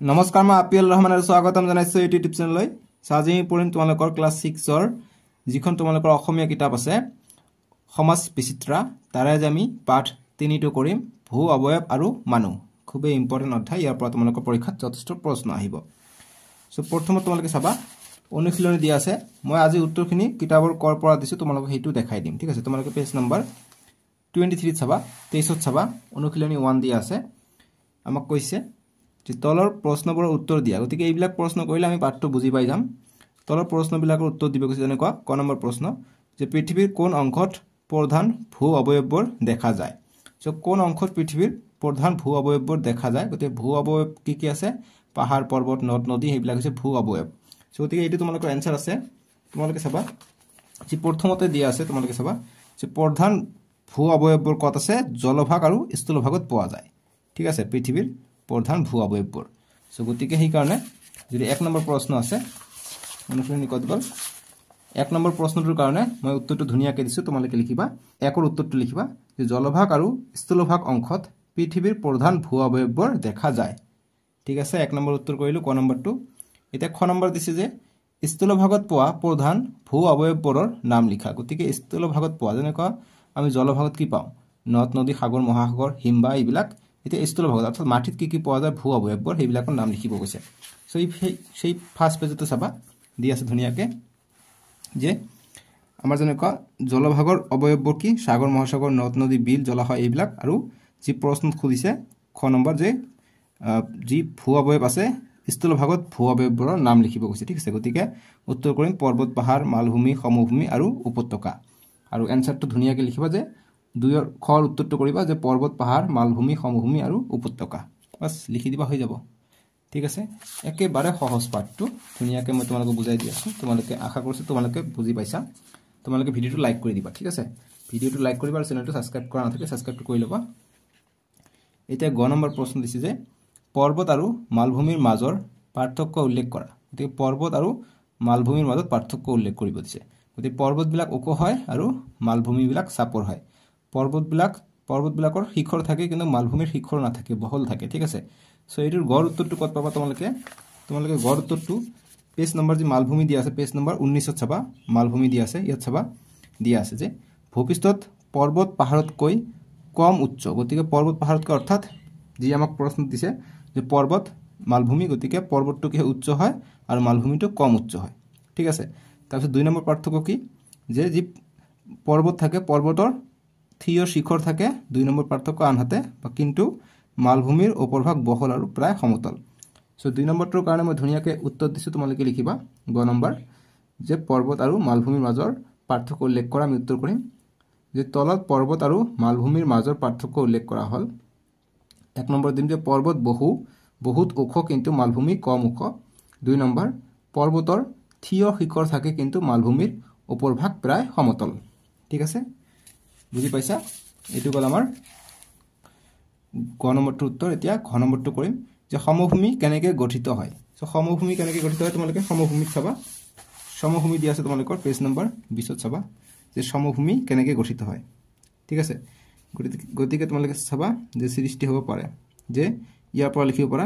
নমস্কাৰ মই আপিল ৰহমান আৰু স্বাগতম জনাইছো ইউটিউব চেনেললৈ আজি পঢ়িম তোমালোকৰ ক্লাছ 6ৰ যিখন তোমালোকৰ অসমীয়া কিতাপ আছে সমাজ বিচিত্ৰা তাৰে আজি আমি পাঠ 3টো কৰিম ভূ অবয়ব আৰু মানুহ খুবেই ইম্পৰ্টেন্ট অধ্যায় ইয়াৰ পৰা তোমালোকৰ পৰীক্ষাত যথেষ্ট প্ৰশ্ন আহিব সো প্ৰথমতে তোমালোকে চাবা অনুশীলনী দিয়া আছে মই আজি উত্তৰখিনি কিতাপৰ কৰ পৰা দিছো তোমালোকক হেতু দেখাই দিম ঠিক আছে তোমালোকে পেজ নম্বৰ 23 চাবা 23 চাবা অনুশীলনী 1 দিয়া আছে আমাক কৈছে যে তলৰ প্ৰশ্নবোৰৰ উত্তৰ দিয়া গতিকে এইবিলাক প্ৰশ্ন কৰিলে আমি পাঠটো বুজি পাই যাম তলৰ প্ৰশ্নবিলাকৰ উত্তৰ দিব কৈছে যেনেকুৱা ক নম্বৰ প্ৰশ্ন যে পৃথিৱীৰ কোন অংশত প্ৰধান ভূ অবয়ৱবোৰ দেখা যায় সো কোন অংশত পৃথিৱীৰ প্ৰধান ভূ অবয়ৱবোৰ দেখা যায় গতিকে ভূ অবয়ৱ কি আছে পাহাৰ পৰ্বত নদ নদী হেবিলাক হৈছে ভূ অবয়ৱ সো গতিকে এইটো তোমালোকৰ এনসাৰ আছে তোমালোকে চাবা যে প্ৰথমতে দিয়া আছে তোমালোকে চাবা যে প্ৰধান ভূ অবয়ৱবোৰ কত আছে জলভাগ আৰু স্থলভাগত পোৱা যায় ঠিক আছে পৃথিৱীৰ প্ৰধান ভূ অবয়ৱবোৰ সো গতিকে সেই কাৰণে যদি এক নম্বৰ প্ৰশ্ন আছে অনুশীলনী কত গল এক নম্বৰ প্ৰশ্নটোৰ কাৰণে মই উত্তৰটো ধুনিয়াকৈ দিছো তোমালোকে লিখিবা একৰ উত্তৰটো লিখিবা যে জলভাগ আৰু স্থলভাগ অংশত পৃথিৱীৰ প্ৰধান ভূ অবয়ৱবোৰ দেখা যায় ঠিক আছে এক নম্বৰ উত্তৰ কৰিলো ক নম্বৰটো এটা খ নম্বৰ দিছে যে স্থলভাগত পোৱা প্ৰধান ভূ অবয়ৱবোৰৰ নাম লিখা গতিকে স্থলভাগত পোৱা যেনেকৈ আমি জলভাগত কি পাওঁ নদ নদী সাগৰ মহাসাগৰ হিমবা এইবিলাক এটা স্থলভাগত অৰ্থাৎ মাটিত কি পোৱা যায় ভূ অবয়ৱবোৰ সেইবিলাকৰ নাম লিখিব কৈছে সো সেই ফাৰ্স্ট পেজতে চাবা দি আছে ধুনিয়াকৈ যে আমাৰ যেনেকুৱা জলভাগৰ অবয়ৱবোৰ কি সাগৰ মহাসাগৰ নদ নদী বিল জলাশয় এইবিলাক আৰু যি প্ৰশ্ন খুদিছে খ নম্বৰ যে যি ভূ অবয়ৱ আছে স্থলভাগত ভূ অবয়ৱবোৰৰ নাম লিখিব কৈছে ঠিক আছে গতিকে উত্তৰ কৰিম পৰ্বত পাহাৰ মালভূমি সমভূমি আৰু উপত্যকা আৰু এনসাৰটো ধুনিয়াকৈ লিখিবা যে দুইৰ খৰ উত্তৰটো কৰিবা যে পৰ্বত পাহাৰ মালভূমি সমভূমি আৰু উপত্যকা বাস লিখি দিবা হৈ যাব ঠিক আছে একেবাৰে সহজ পাঠটো ধুনিয়াকৈ মই তোমালোকক বুজাই দি আছো তোমালোকে আশা কৰিছো তোমালোকে বুজি পাইছা তোমালোকে ভিডিওটো লাইক কৰি দিবা ঠিক আছে ভিডিওটো লাইক কৰিবা আৰু চেনেলটো সাবস্ক্ৰাইব কৰা নাথাকে সাবস্ক্ৰাইবটো কৰি লবা এতিয়া গ নম্বৰ প্ৰশ্ন দিছে যে পৰ্বত আৰু মালভূমিৰ মাজৰ পাৰ্থক্য উল্লেখ কৰা গতিকে পৰ্বত আৰু মালভূমিৰ মাজত পাৰ্থক্য উল্লেখ কৰিব দিছে গতিকে পৰ্বতবিলাক ওখ হয় আৰু মালভূমিবিলাক চাপৰ হয় পৰ্বতবিলাকৰ শিখৰ থাকে কিন্তু মালভূমিৰ শিখৰ নাথাকে বহল থাকে ঠিক আছে সো এইটোৰ গড় উত্তৰটো কত পাবা তোমালোকে গড় উত্তৰটো পেজ নম্বৰ যি মালভূমি দিয়া আছে পেজ নম্বৰ 19 চাবা মালভূমি দিয়া আছে ইয়াত চাবা দিয়া আছে যে ভূপৃষ্ঠত পৰ্বত পাহাৰতকৈ কম উচ্চ গতিকে পৰ্বত পাহাৰতকৈ অৰ্থাৎ যি আমাক প্ৰশ্ন দিছে যে পৰ্বত মালভূমি গতিকে পৰ্বতটো কি উচ্চ হয় আৰু মালভূমিটো কম উচ্চ হয় ঠিক আছে তাৰপিছত দুই নম্বৰ পাৰ্থক্য কি যে যি পৰ্বত থাকে পৰ্বতৰ থিয় শিখৰ থাকে দুই নম্বৰ পাৰ্থক্য আনহাতে কিন্তু মালভূমিৰ ওপৰভাগ বহল আৰু প্ৰায় সমতল সো দুই নম্বৰটোৰ কাৰণে মই ধুনিয়াকৈ উত্তৰ দিছো তোমালোকে লিখিবা গ নম্বৰ যে পৰ্বত আৰু মালভূমিৰ মাজৰ পাৰ্থক্য উল্লেখ কৰা আমি উত্তৰ কৰিম যে তলত পৰ্বত আৰু মালভূমিৰ মাজৰ পাৰ্থক্য উল্লেখ কৰা হল এক নম্বৰ দিম যে পৰ্বত বহুত ওখ কিন্তু মালভূমি কম ওখ দুই নম্বৰ পৰ্বতৰ থিয় শিখৰ থাকে কিন্তু মালভূমিৰ ওপৰভাগ প্ৰায় সমতল ঠিক আছে বুজি পাইছা এটো গল আমাৰ গ নম্বৰটো উত্তৰ এতিয়া ঘ নম্বৰটো কৰিম যে সমভূমি কেনেকৈ গঠিত হয় সো সমভূমি কেনেকৈ গঠিত হয় তোমালোকে সমভূমিত চাবা সমভূমি দিয়া আছে তোমালোকৰ পেজ নম্বৰ 20 চাবা যে সমভূমি কেনেকৈ গঠিত হয় ঠিক আছে গতিকে তোমালোকে চাবা যে সৃষ্টি হ'ব পাৰে যে ইয়াৰ পৰা লিখিব পৰা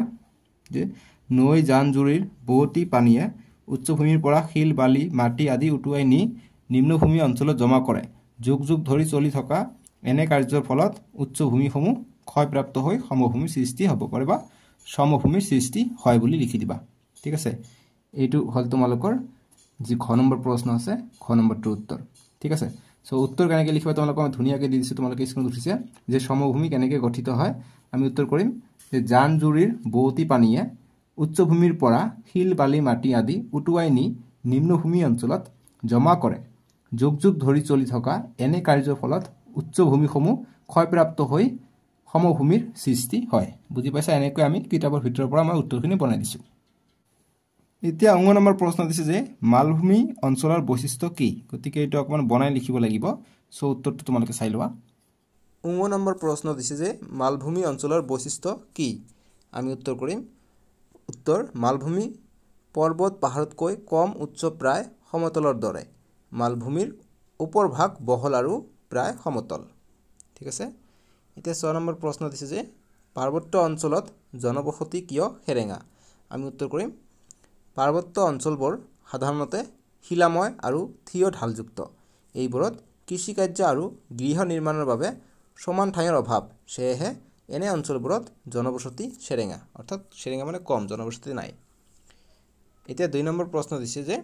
যে নৈ জান জুৰিৰ বহতি পানীয়ে উচ্চভূমিৰ পৰা শিল বালি মাটি আদি উটুৱাই নি নিম্নভূমি অঞ্চলত জমা কৰে যুগ যুগ ধৰি চলি থকা এনে কাৰ্যৰ ফলত উচ্চভূমিসমূহ ক্ষয়প্ৰাপ্ত হৈ সমভূমিৰ সৃষ্টি হ'ব পাৰে বা সমভূমিৰ সৃষ্টি হয় বুলি লিখি দিবা ঠিক আছে এইটো হল তোমালোকৰ যি ঘ নম্বৰ প্ৰশ্ন আছে ঘ নম্বৰটোৰ উত্তৰ ঠিক আছে সো উত্তৰ কেনেকৈ লিখিবা তোমালোকক মই ধুনিয়াকৈ দি দিছো তোমালোকে স্ক্ৰীনত উঠিছে যে সমভূমি কেনেকৈ গঠিত হয় আমি উত্তৰ কৰিম যে জান জুৰিৰ বহতি পানীয়ে উচ্চভূমিৰ পৰা শিল বালি মাটি আদি উটুৱাই নি নিম্নভূমি অঞ্চলত জমা কৰে যুগ যুগ ধৰি চলি থকা এনে কাৰ্যৰ ফলত উচ্চভূমিসমূহ ক্ষয়প্ৰাপ্ত হৈ সমভূমিৰ সৃষ্টি হয় বুজি পাইছা এনেকৈ আমি কিতাপৰ ভিতৰৰ পৰা মই উত্তৰখিনি বনাই দিছো এতিয়া অংগ নম্বৰ প্ৰশ্ন দিছে যে মালভূমি অঞ্চলৰ বৈশিষ্ট্য কি গতিকে এইটো অকমান বনাই লিখিব লাগিব সো উত্তৰটো তোমালোকে চাই লোৱা অংগ নম্বৰ প্ৰশ্ন দিছে যে মালভূমি অঞ্চলৰ বৈশিষ্ট্য কি আমি উত্তৰ কৰিম উত্তৰ মালভূমি পৰ্বত পাহাৰতকৈ কম উচ্চ প্ৰায় সমতলৰ দৰে মালভূমিৰ ওপৰভাগ বহল আৰু প্ৰায় সমতল ঠিক আছে এতিয়া 6 নম্বৰ প্ৰশ্ন দিছে যে পাৰ্বত্য অঞ্চলত জনবসতি কিয় হেৰেঙা আমি উত্তৰ কৰিম পাৰ্বত্য অঞ্চলবোৰ সাধাৰণতে শিলাময় আৰু থিয় ঢালযুক্ত এইবোৰত কৃষিকাৰ্য আৰু গৃহ নিৰ্মাণৰ বাবে সমান ঠাইৰ অভাৱ সেয়েহে এনে অঞ্চলবোৰত জনবসতি সেৰেঙা অৰ্থাৎ সেৰেঙা মানে কম জনবসতি নাই এতিয়া 2 নম্বৰ প্ৰশ্ন দিছে যে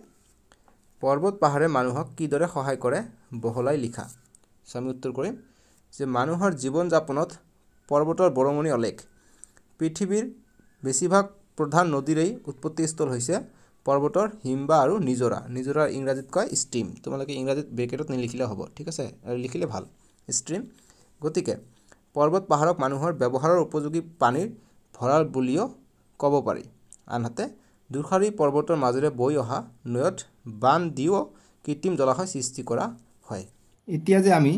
পৰ্বত পাহাৰে মানুহক কিদৰে সহায় কৰে বহলাই লিখা সো আমি উত্তৰ কৰিম যে মানুহৰ জীৱন যাপনত পৰ্বতৰ বৰঙণি অলেখ পৃথিৱীৰ বেছিভাগ প্ৰধান নদীৰেই উৎপত্তিস্থল হৈছে পৰ্বতৰ হিমবা আৰু নিজৰা নিজৰা ইংৰাজীত কয় ষ্ট্ৰীম তোমালোকে ইংৰাজীত ব্ৰেকেটত নিলিখিলে হ'ব ঠিক আছে আৰু লিখিলে ভাল ষ্ট্ৰীম গতিকে পৰ্বত পাহাৰক মানুহৰ ব্যৱহাৰৰ উপযোগী পানীৰ ভঁৰাল বুলিও ক'ব পাৰি আনহাতে দুৰ্খাৰী পৰ্বতৰ মাজেৰে বৈ অহা নৈত বান্ধ দিও কৃত্ৰিম জলাশয় সৃষ্টি কৰা হয় এতিয়া যে আমি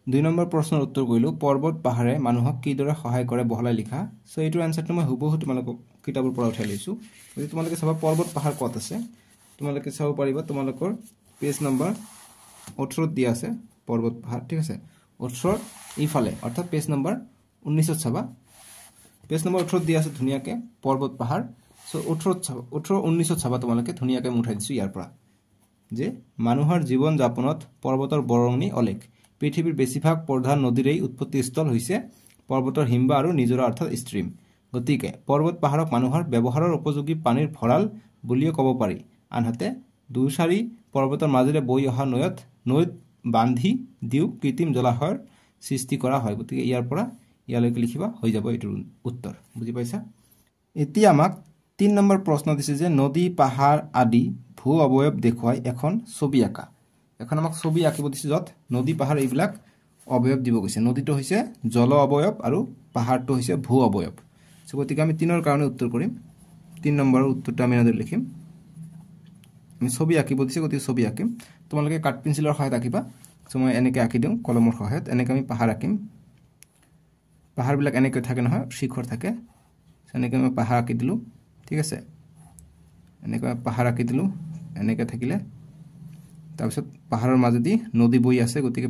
2 নম্বৰ প্ৰশ্নৰ উত্তৰ কৰিলো পৰ্বত পাহাৰে মানুহক কিদৰে সহায় কৰে বহলাই লিখা সো এইটোৰ আনসাৰটো মই হুবহু তোমালোকক কিতাপৰ পৰা উঠাই লৈছো যদি তোমালোকে চাবা পৰ্বত পাহাৰ ক'ত আছে তোমালোকে চাব পাৰিবা তোমালোকৰ পেজ নম্বৰ 18 দিয়া আছে পৰ্বত পাহাৰ ঠিক আছে 18 ইফালে অৰ্থাৎ পেজ নম্বৰ 19 চাবা পেজ নম্বৰ 18 দিয়া আছে ধুনিয়াকে পৰ্বত পাহাৰ সো 18 19 চাবা তোমালোকে ধুনিয়াকে মুঠাই দিছো ইয়াৰ পৰা যে মানুহৰ জীৱন যাপনত পৰ্বতৰ বৰঙণি অলেখ পৃথিৱীৰ বেছিভাগ প্ৰধান নদীৰেই উৎপত্তিস্থল হৈছে পৰ্বতৰ হিমবা আৰু নিজৰা অৰ্থাৎ ষ্ট্ৰীম গতিকে পৰ্বত পাহাৰক মানুহৰ ব্যৱহাৰৰ উপযোগী পানীৰ ভঁৰাল বুলিও ক'ব পাৰি আনহাতে দুৰ্খাৰী পৰ্বতৰ মাজেৰে বৈ অহা নৈত বান্ধি দিও কৃত্ৰিম জলাশয়ৰ সৃষ্টি কৰা হয় গতিকে ইয়াৰ পৰা ইয়ালৈকে লিখিবা হৈ যাব এইটোৰ উত্তৰ বুজি পাইছা এতিয়া আমাক 3 নম্বৰ প্ৰশ্ন দিছে যে নদী পাহাৰ আদি ভূ অবয়ব দেখুৱাই এখন ছবি আঁকা এখন আমাক ছবি আঁকিব দিছে যত নদী পাহাৰ এইবিলাক অবয়ব দিব গৈছে নদীটো হৈছে জল অবয়ব আৰু পাহাৰটো হৈছে ভূ অবয়ব সো গতিকে আমি 3ৰ কাৰণে উত্তৰ কৰিম 3 নম্বৰৰ উত্তৰটো আমি এনেদৰে লিখিম আমি ছবি আঁকিব দিছে গতিকে ছবি আঁকিম তোমালোকে কাট পেন্সিলৰ সহায়ত আঁকিবা সো মই এনেকৈ আঁকি দিম কলমৰ সহায়ত এনেকৈ আমি পাহাৰ আঁকিম পাহাৰবিলাক এনেকৈ থাকে নহয় শিখৰ থাকে এনেকৈ মই পাহাৰ আঁকি দিলো ঠিক আছে এনেকৈ পাহাৰ আঁকি দিলো এনেকৈ থাকিলে তাৰপিছত পাহাৰৰ মাজেদি নদী বৈ আছে গতিকে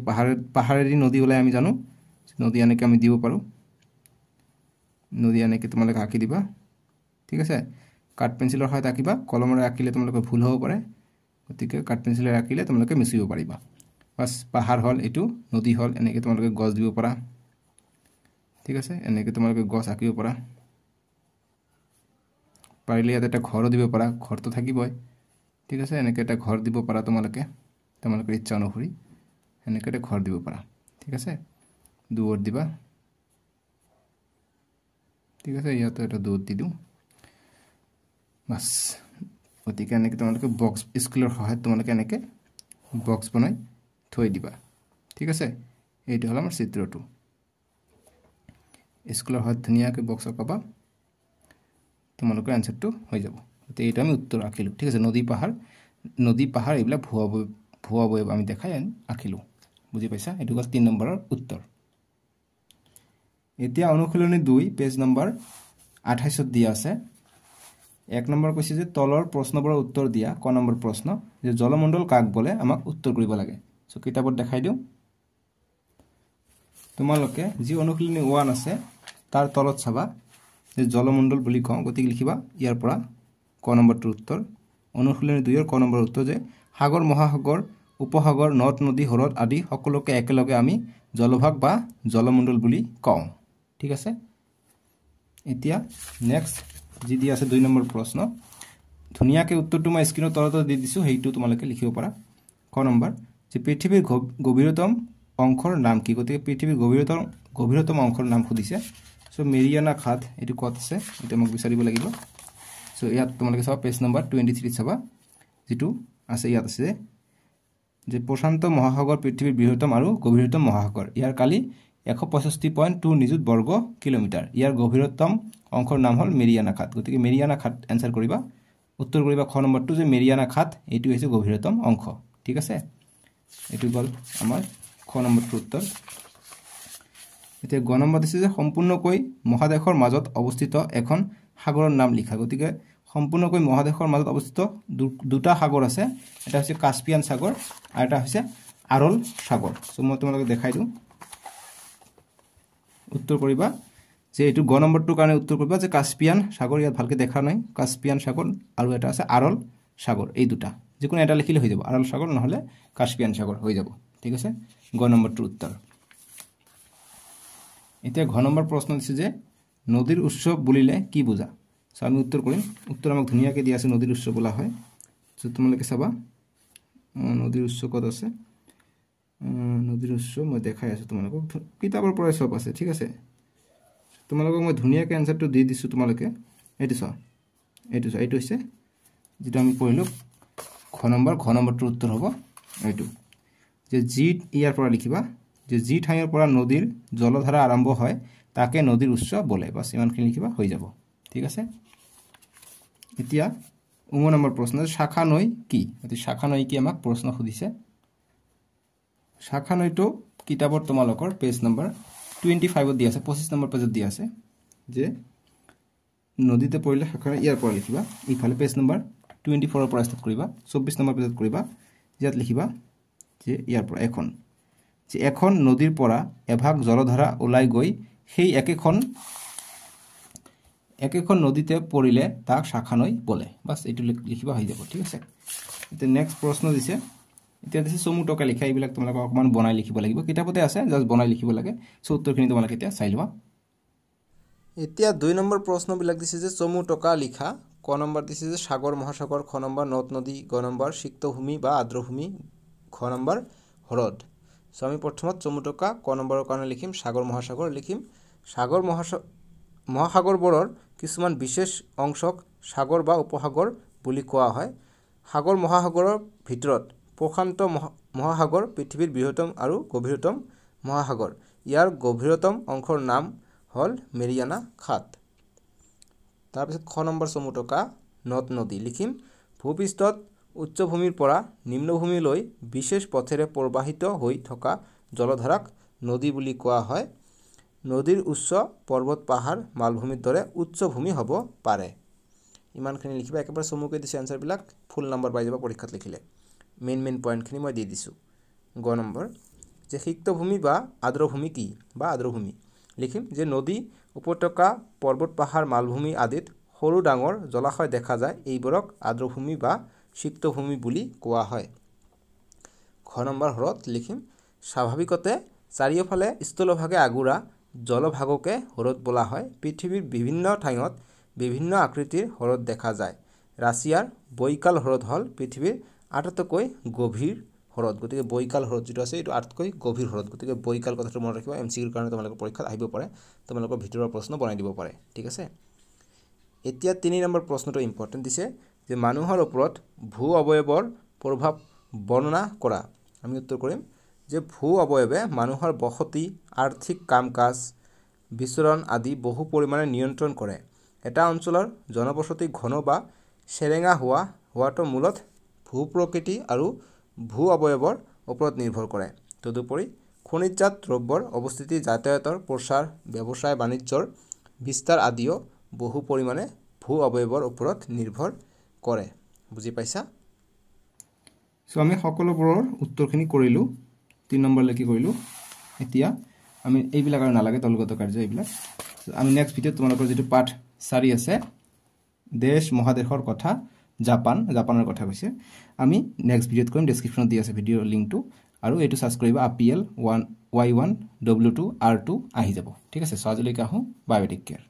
পাহাৰেদি নদী ওলাই আমি জানো নদী এনেকৈ আমি দিব পাৰো নদী এনেকৈ তোমালোকে আঁকি দিবা ঠিক আছে কাট পেন্সিলৰ সহায়ত আঁকিবা কলমৰে আঁকিলে তোমালোকে ভুল হ'ব পাৰে গতিকে কাট পেন্সিলেৰে আঁকিলে তোমালোকে মিছিব পাৰিবা বাস পাহাৰ হল এটো নদী হল এনেকৈ তোমালোকে গছ দিব পাৰা ঠিক আছে এনেকৈ তোমালোকে গছ আঁকিব পাৰা পাৰিলে ইয়াত এটা ঘৰ দিব পাৰা ঘৰটো থাকিবই ঠিক আছে এনেকৈ এটা ঘৰ দিব পাৰা তোমালোকৰ ইচ্ছা অনুসৰি এনেকৈ এটা ঘৰ দিব পাৰা ঠিক আছে দুৱৰ দিবা ঠিক আছে ইয়াতে এটা দুৱৰ দি দিও বাস গতিকে এনেকৈ তোমালোকে বক্স স্কুলৰ সহায়ত তোমালোকে এনেকৈ বক্স বনাই থৈ দিবা ঠিক আছে এইটো হল আমাৰ চিত্ৰটো স্কুলৰ সহায়ত ধুনিয়াকৈ বক্স আঁকাবা তোমালোকৰ আনসাৰটো হৈ যাব গতিকে এইটো আমি উত্তৰ আঁকিলো ঠিক আছে নদী পাহাৰ এইবিলাক ভূ অবয়ব আমি দেখাই আঁকিলো বুজি পাইছা এইটো হল 3 নম্বৰৰ উত্তৰ এতিয়া অনুশীলনী 2 পেজ নম্বৰ 28 দিয়া আছে 1 নম্বৰ কৈছে যে তলৰ প্ৰশ্নবোৰৰ উত্তৰ দিয়া ক নম্বৰ প্ৰশ্ন যে জলমণ্ডল কাক বলে আমাক উত্তৰ কৰিব লাগে সো কিতাপত দেখাই দিও তোমালোকে যি অনুশীলনী 1 আছে তাৰ তলত চাবা যে জলমণ্ডল বুলি কওঁ গতিকে লিখিবা ইয়াৰ পৰা ক নম্বৰটোৰ উত্তৰ অনুশীলনী 2 ৰ ক নম্বৰ উত্তৰ যে সাগৰ মহাসাগৰ উপসাগৰ নদ নদী হ্ৰদ আদি সকলোকে একেলগে আমি জলভাগ বা জলমণ্ডল বুলি কওঁ ঠিক আছে এতিয়া নেক্সট যি দি আছে 2 নম্বৰ প্ৰশ্ন ধুনিয়াকৈ উত্তৰটো মই স্ক্ৰিনৰ তলত দি দিছো হেইটো তোমালোকে লিখিব পাৰা ক নম্বৰ যে পৃথিৱীৰ গভীৰতম অংশৰ নাম কি গতিকে পৃথিৱীৰ গভীৰতম অংশৰ নাম খুদিছে সো মেৰিয়ানা খাদ এটো কত আছে এটা মোক বিচাৰিব লাগিব সো ইয়াত তোমালোকে চাবা পেজ নম্বৰ 23 চাবা যেটো আছে ইয়াত আছে যে প্ৰশান্ত মহাসাগৰ পৃথিৱীৰ বৃহত্তম আৰু গভীৰতম মহাসাগৰ ইয়াৰ কালি 165.2 নিযুত বৰ্গ কিলোমিটাৰ ইয়াৰ গভীৰতম অংশৰ নাম হল মেৰিয়ানা খাদ গতিকে মেৰিয়ানা খাদ আনসাৰ কৰিবা উত্তৰ কৰিবা খ নম্বৰটো যে মেৰিয়ানা খাদ এটো হৈছে গভীৰতম অংশ ঠিক আছে এটো গল আমাৰ খ নম্বৰটো উত্তৰ এতিয়া গ নম্বৰ দিছে যে সম্পূৰ্ণকৈ মহাদেশৰ মাজত অৱস্থিত এখন সাগৰৰ নাম লিখা গতিকে সম্পূৰ্ণকৈ মহাদেশৰ মাজত অৱস্থিত দুটা সাগৰ আছে এটা হৈছে কাস্পিয়ান সাগৰ আৰু এটা হৈছে আৰল সাগৰ সো মই তোমালোকক দেখাই দিও উত্তৰ কৰিবা যে এইটো গ নম্বৰটোৰ কাৰণে উত্তৰ কৰিবা যে কাস্পিয়ান সাগৰ, ইয়াত ভালকৈ দেখা নাই, কাস্পিয়ান সাগৰ আৰু এটা আছে আৰল সাগৰ, এই দুটা যিকোনো এটা লিখিলে হৈ যাব, আৰল সাগৰ নহ'লে কাস্পিয়ান সাগৰ হৈ যাব। ঠিক আছে, গ নম্বৰটোৰ উত্তৰ। এতিয়া ঘ নম্বৰ প্ৰশ্ন দিছে যে নদীৰ উৎস বুলিলে কি বুজা? চ' আমি উত্তৰ কৰিম। উত্তৰ আমাক ধুনীয়াকৈ দিয়া আছে, নদীৰ উৎস বোলা হয়। চ' তোমালোকে চাবা নদীৰ উৎস ক'ত আছে। নদীৰ উৎস মই দেখাই আছোঁ তোমালোকক, কিতাপৰ পৰাই চব আছে। ঠিক আছে, তোমালোকক মই ধুনীয়াকৈ এনচাৰটো দি দিছোঁ। তোমালোকে এইটো চোৱা, এইটো চোৱা, এইটো হৈছে যিটো আমি পঢ়িলোঁ ঘ নম্বৰটোৰ উত্তৰ হ'ব এইটো, যে যি ইয়াৰ পৰা লিখিবা যে যি ঠাইৰ পৰা নদীৰ জলধাৰা আৰম্ভ হয় তাকে নদীৰ উৎস বোলে। বাছ ইমানখিনি লিখিবা, হৈ যাব। ঠিক আছে, এতিয়া নম্বৰ প্ৰশ্ন, শাখা নৈ কি? শাখা নৈ কি আমাক প্ৰশ্ন সুধিছে। শাখা নৈটো কিতাপত তোমালোকৰ পেজ নম্বৰ 25 দিয়া আছে, 25 নম্বৰ পেজত দিয়া আছে যে নদীতে পৰিলে শাখা ইয়াৰ পৰা লিখিবা। ইফালে পেজ নম্বৰ 24 পৰা ষ্টাৰ্ট কৰিবা, 24 নম্বৰ পেজত কৰিবা। ইয়াত লিখিবা যে ইয়াৰ পৰা এখন নদীৰ পৰা এভাগ জলধাৰা ওলাই গৈ সেই একেখন নদীতে পৰিলে তাক শাখা নৈ বোলে। বাছ এইটো লিখিবা, হৈ যাব। ঠিক আছে, এতিয়া নেক্সট প্ৰশ্ন দিছে, এতিয়া দিছে চমু টকা লিখা। এইবিলাক তোমালোকে অকণমান বনাই লিখিব লাগিব, কিতাপতে আছে, জাষ্ট বনাই লিখিব লাগে। চ' উত্তৰখিনি তোমালোকে এতিয়া চাই লোৱা। এতিয়া 2 নম্বৰ প্ৰশ্নবিলাক দিছে যে চমু টকা লিখা। ক নম্বৰ দিছে যে সাগৰ মহাসাগৰ, খ নম্বৰ নদ নদী, গ নম্বৰ সিক্তভূমি বা আৰ্দ্ৰভূমি, ঘ নম্বৰ হ্ৰদ। চ' আমি প্ৰথমত চমু টকা ক নম্বৰৰ কাৰণে লিখিম সাগৰ মহাসাগৰ লিখিম। সাগৰ মহাসাগৰবোৰৰ কিছুমান বিশেষ অংশক সাগৰ বা উপসাগৰ বুলি কোৱা হয়। সাগৰ মহাসাগৰৰ ভিতৰত প্ৰশান্ত মহাসাগৰ পৃথিৱীৰ বৃহত্তম আৰু গভীৰতম মহাসাগৰ। ইয়াৰ গভীৰতম অংশৰ নাম হ'ল মেৰিয়ানা খাত। তাৰপিছত খ নম্বৰ চমু টকা নদ নদী লিখিম। ভূপৃষ্ঠত উচ্চভূমিৰ পৰা নিম্নভূমিলৈ বিশেষ পথেৰে প্ৰবাহিত হৈ থকা জলধাৰাক নদী বুলি কোৱা হয়। নদীৰ উৎস পৰ্বত পাহাৰ মালভূমিৰ দৰে উচ্চভূমি হ'ব পাৰে। ইমানখিনি লিখিবা, একেবাৰে চমুকৈ দিছে এনচাৰবিলাক, ফুল নম্বৰ পাই যাবা পৰীক্ষাত লিখিলে। মেইন পইণ্টখিনি মই দি দিছোঁ। গ নম্বৰ যে সিক্তভূমি বা আৰ্দ্ৰভূমি কি বা আৰ্দ্ৰভূমি লিখিম যে নদী উপত্যকা পৰ্বত পাহাৰ মালভূমি আদিত সৰু ডাঙৰ জলাশয় দেখা যায়, এইবোৰক আৰ্দ্ৰভূমি বা সিক্তভূমি বুলি কোৱা হয়। ঘ নম্বৰ হ্ৰদ লিখিম। স্বাভাৱিকতে চাৰিওফালে স্থলভাগে আগুৰা জলভাগকে হ্ৰদ বোলা হয়। পৃথিৱীৰ বিভিন্ন ঠাইত বিভিন্ন আকৃতিৰ হ্ৰদ দেখা যায়। ৰাছিয়াৰ বৈকাল হ্ৰদ হ'ল পৃথিৱীৰ আটাইতকৈ গভীৰ হ্ৰদ। গতিকে বৈকাল হ্ৰদ যিটো আছে এইটো আটাইতকৈ গভীৰ হ্ৰদ। গতিকে বৈকাল কথাটো মনত ৰাখিবা, MCQৰ কাৰণে তোমালোকৰ পৰীক্ষাত আহিব পাৰে, তোমালোকৰ ভিতৰৰ প্ৰশ্ন বনাই দিব পাৰে। ঠিক আছে, এতিয়া 3 নম্বৰ প্ৰশ্নটো ইম্পৰ্টেণ্ট দিছে যে মানুহৰ ওপৰত ভূ অৱয়ৱৰ প্ৰভাৱ বৰ্ণনা কৰা। আমি উত্তৰ কৰিম যে ভূ অৱয়ৱে মানুহৰ বসতি, আৰ্থিক কাম কাজ, বিচৰণ আদি বহু পৰিমাণে নিয়ন্ত্ৰণ কৰে। এটা অঞ্চলৰ জনবসতি ঘন বা সেৰেঙা হোৱাটো মূলত ভূ প্ৰকৃতি আৰু ভূ অৱয়ৱৰ ওপৰত নিৰ্ভৰ কৰে। তদুপৰি খনিজজাত দ্ৰব্যৰ অৱস্থিতি, যাতায়াতৰ প্ৰচাৰ, ব্যৱসায় বাণিজ্যৰ বিস্তাৰ আদিও বহু পৰিমাণে ভূ অৱয়ৱৰ ওপৰত নিৰ্ভৰ কৰে। বুজি পাইছা? চ' আমি সকলোবোৰৰ উত্তৰখিনি কৰিলোঁ, 3 নম্বৰলৈকে কৰিলোঁ। এতিয়া আমি এইবিলাক আৰু নালাগে, দলগত কাৰ্য এইবিলাক। আমি নেক্সট ভিডিঅ'ত তোমালোকৰ যিটো পাঠ 4 আছে, দেশ মহাদেশৰ কথা, জাপানৰ কথা কৈছে, আমি নেক্সট ভিডিঅ'ত কৰিম। ডেছক্ৰিপশ্যনত দি আছে ভিডিঅ'ৰ লিংকটো, আৰু এইটো চাৰ্চ কৰিবা APL Y1 W2 R2 আহি যাব। ঠিক আছে, চ' আজিলৈকে আহোঁ, বাই বাই, টেক কেয়াৰ।